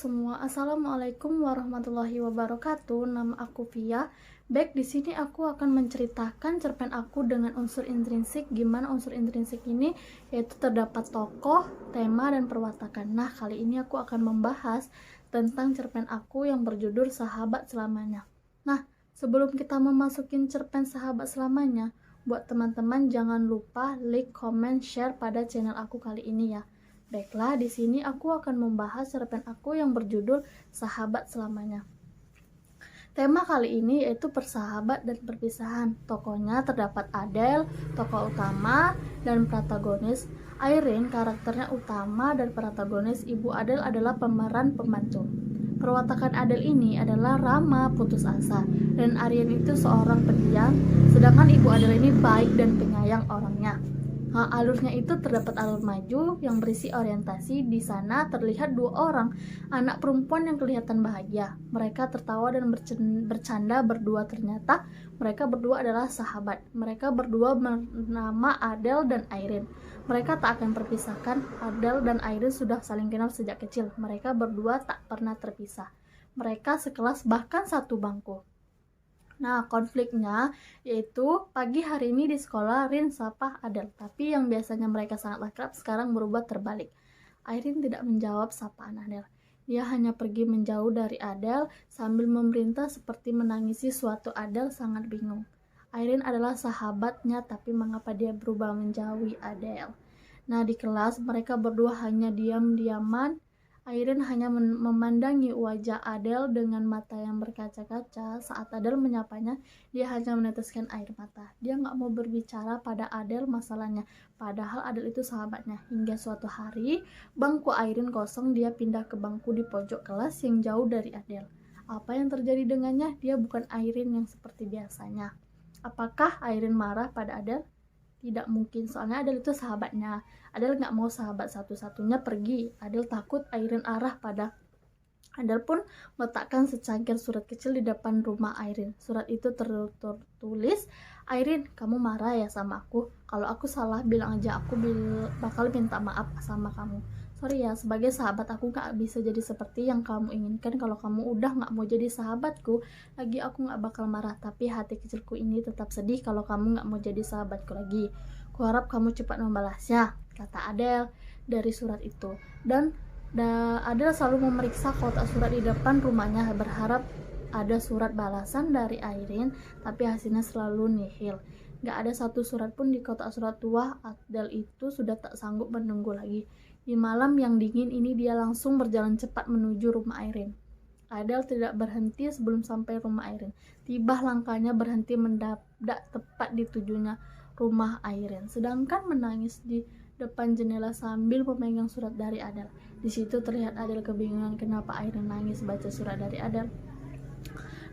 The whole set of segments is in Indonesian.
semua, assalamualaikum warahmatullahi wabarakatuh. Nama aku Via. Baik, di sini aku akan menceritakan cerpen aku dengan unsur intrinsik. Gimana unsur intrinsik ini? Yaitu terdapat tokoh, tema, dan perwatakan. Nah, kali ini aku akan membahas tentang cerpen aku yang berjudul Sahabat Selamanya. Nah, sebelum kita memasukin cerpen Sahabat Selamanya, buat teman-teman jangan lupa like, comment, share pada channel aku kali ini ya. Baiklah, di sini aku akan membahas cerpen aku yang berjudul Sahabat Selamanya. Tema kali ini yaitu persahabat dan perpisahan. Tokohnya terdapat Adele, tokoh utama, dan protagonis. Irene, karakternya utama dan protagonis. Ibu Adele adalah pemeran pembantu. Perwatakan Adele ini adalah ramah, putus asa, dan Irene itu seorang pendiam, sedangkan Ibu Adele ini baik dan penyayang orangnya. Alurnya itu terdapat alur maju yang berisi orientasi. Di sana terlihat dua orang anak perempuan yang kelihatan bahagia. Mereka tertawa dan bercanda berdua. Ternyata mereka berdua adalah sahabat. Mereka berdua bernama Adele dan Irene. Mereka tak akan terpisahkan. Adele dan Irene sudah saling kenal sejak kecil. Mereka berdua tak pernah terpisah. Mereka sekelas bahkan satu bangku. Nah, konfliknya yaitu pagi hari ini di sekolah Rin sapa Adele, tapi yang biasanya mereka sangat akrab sekarang berubah terbalik. Irene tidak menjawab sapaan Adele. Dia hanya pergi menjauh dari Adele sambil memerintah seperti menangisi suatu. Adele sangat bingung. Irene adalah sahabatnya, tapi mengapa dia berubah menjauhi Adele? Nah, di kelas mereka berdua hanya diam-diaman. Irene hanya memandangi wajah Adele dengan mata yang berkaca-kaca. Saat Adele menyapanya, dia hanya meneteskan air mata. Dia nggak mau berbicara pada Adele masalahnya, padahal Adele itu sahabatnya. Hingga suatu hari, bangku Irene kosong, dia pindah ke bangku di pojok kelas yang jauh dari Adele. Apa yang terjadi dengannya? Dia bukan Irene yang seperti biasanya. Apakah Irene marah pada Adele? Tidak mungkin, soalnya Adele itu sahabatnya. Adele nggak mau sahabat satu-satunya pergi. Adele takut Irene arah pada. Adele pun meletakkan secangkir surat kecil di depan rumah Irene. Surat itu tertulis, Irene, kamu marah ya sama aku? Kalau aku salah bilang aja, aku bakal minta maaf sama kamu. Sorry ya, sebagai sahabat aku gak bisa jadi seperti yang kamu inginkan. Kalau kamu udah gak mau jadi sahabatku lagi, aku gak bakal marah. Tapi hati kecilku ini tetap sedih kalau kamu gak mau jadi sahabatku lagi. Kuharap kamu cepat membalasnya, kata Adele dari surat itu. Dan Adele selalu memeriksa kotak surat di depan rumahnya, berharap ada surat balasan dari Irene, tapi hasilnya selalu nihil. Gak ada satu surat pun di kotak surat tua. Adele itu sudah tak sanggup menunggu lagi. Di malam yang dingin ini dia langsung berjalan cepat menuju rumah Irene. Adele tidak berhenti sebelum sampai rumah Irene. Tiba langkahnya berhenti mendadak tepat di tujuannya, rumah Irene. Sedangkan menangis di depan jendela sambil memegang surat dari Adele. Di situ terlihat Adele kebingungan kenapa Irene nangis baca surat dari Adele.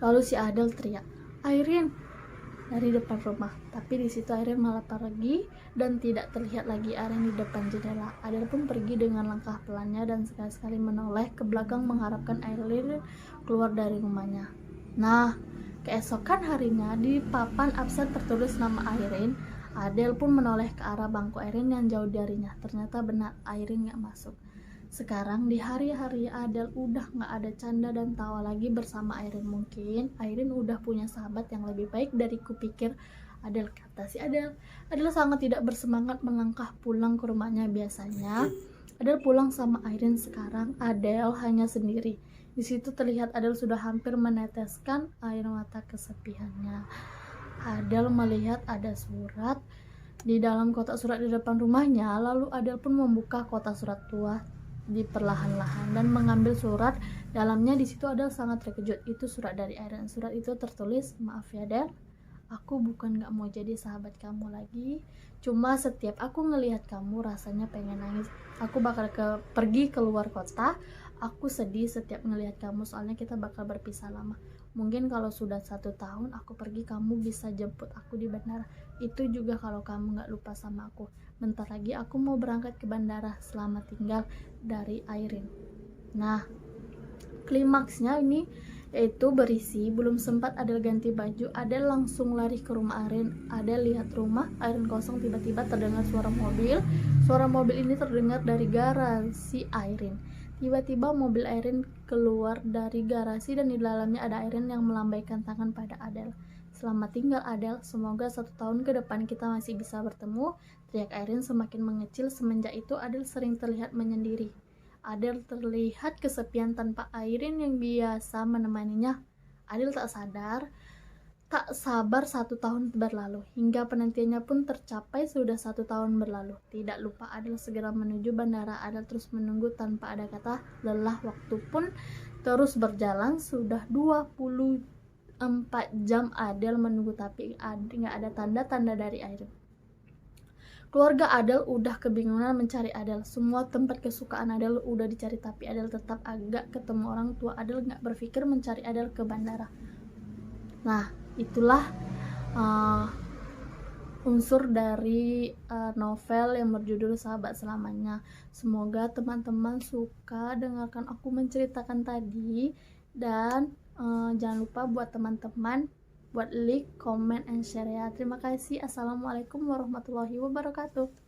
Lalu si Adele teriak, Irene, dari depan rumah. Tapi di situ Irene malah pergi dan tidak terlihat lagi Irene di depan jendela. Adele pun pergi dengan langkah pelannya dan sekali-sekali menoleh ke belakang mengharapkan Irene keluar dari rumahnya. Nah, keesokan harinya di papan absen tertulis nama Irene. Adele pun menoleh ke arah bangku Irene yang jauh darinya. Ternyata benar, Irene gak masuk. Sekarang di hari-hari Adele udah gak ada canda dan tawa lagi bersama Irene. Mungkin Irene udah punya sahabat yang lebih baik dari kupikir, Adele, kata si Adele. Adele sangat tidak bersemangat melangkah pulang ke rumahnya. Biasanya Adele pulang sama Irene, sekarang Adele hanya sendiri. Di situ terlihat Adele sudah hampir meneteskan air mata kesepiannya. Adele melihat ada surat di dalam kotak surat di depan rumahnya. Lalu Adele pun membuka kotak surat tua di perlahan-lahan dan mengambil surat dalamnya. Di situ Adele sangat terkejut. Itu surat dari Irene. Surat itu tertulis, maaf ya Adele, aku bukan gak mau jadi sahabat kamu lagi, cuma setiap aku ngelihat kamu rasanya pengen nangis. Aku bakal pergi keluar kota. Aku sedih setiap ngelihat kamu, soalnya kita bakal berpisah lama. Mungkin kalau sudah 1 tahun aku pergi, kamu bisa jemput aku di bandara. Itu juga kalau kamu gak lupa sama aku. Bentar lagi aku mau berangkat ke bandara. Selamat tinggal, dari Irene. Nah, klimaksnya ini yaitu berisi, belum sempat Adele ganti baju, Adele langsung lari ke rumah Irene. Adele lihat rumah Irene kosong. Tiba-tiba terdengar suara mobil. Suara mobil ini terdengar dari garasi Irene. Tiba-tiba mobil Airin keluar dari garasi dan di dalamnya ada Airin yang melambaikan tangan pada Adele. Selamat tinggal Adele, semoga 1 tahun ke depan kita masih bisa bertemu. Teriak Airin semakin mengecil. Semenjak itu Adele sering terlihat menyendiri. Adele terlihat kesepian tanpa Airin yang biasa menemaninya. Adele tak sabar 1 tahun berlalu, hingga penantiannya pun tercapai. Sudah 1 tahun berlalu. Tidak lupa Adele segera menuju bandara. Adele terus menunggu tanpa ada kata lelah. Waktu pun terus berjalan. Sudah 24 jam Adele menunggu, tapi nggak ada tanda-tanda dari Airin. Keluarga Adele udah kebingungan mencari Adele. Semua tempat kesukaan Adele udah dicari, tapi Adele tetap agak ketemu orang tua. Adele nggak berpikir mencari Adele ke bandara. Nah, itulah unsur dari novel yang berjudul Sahabat Selamanya. Semoga teman-teman suka dengarkan aku menceritakan tadi, dan jangan lupa buat teman-teman buat like, comment, and share ya. Terima kasih. Assalamualaikum warahmatullahi wabarakatuh.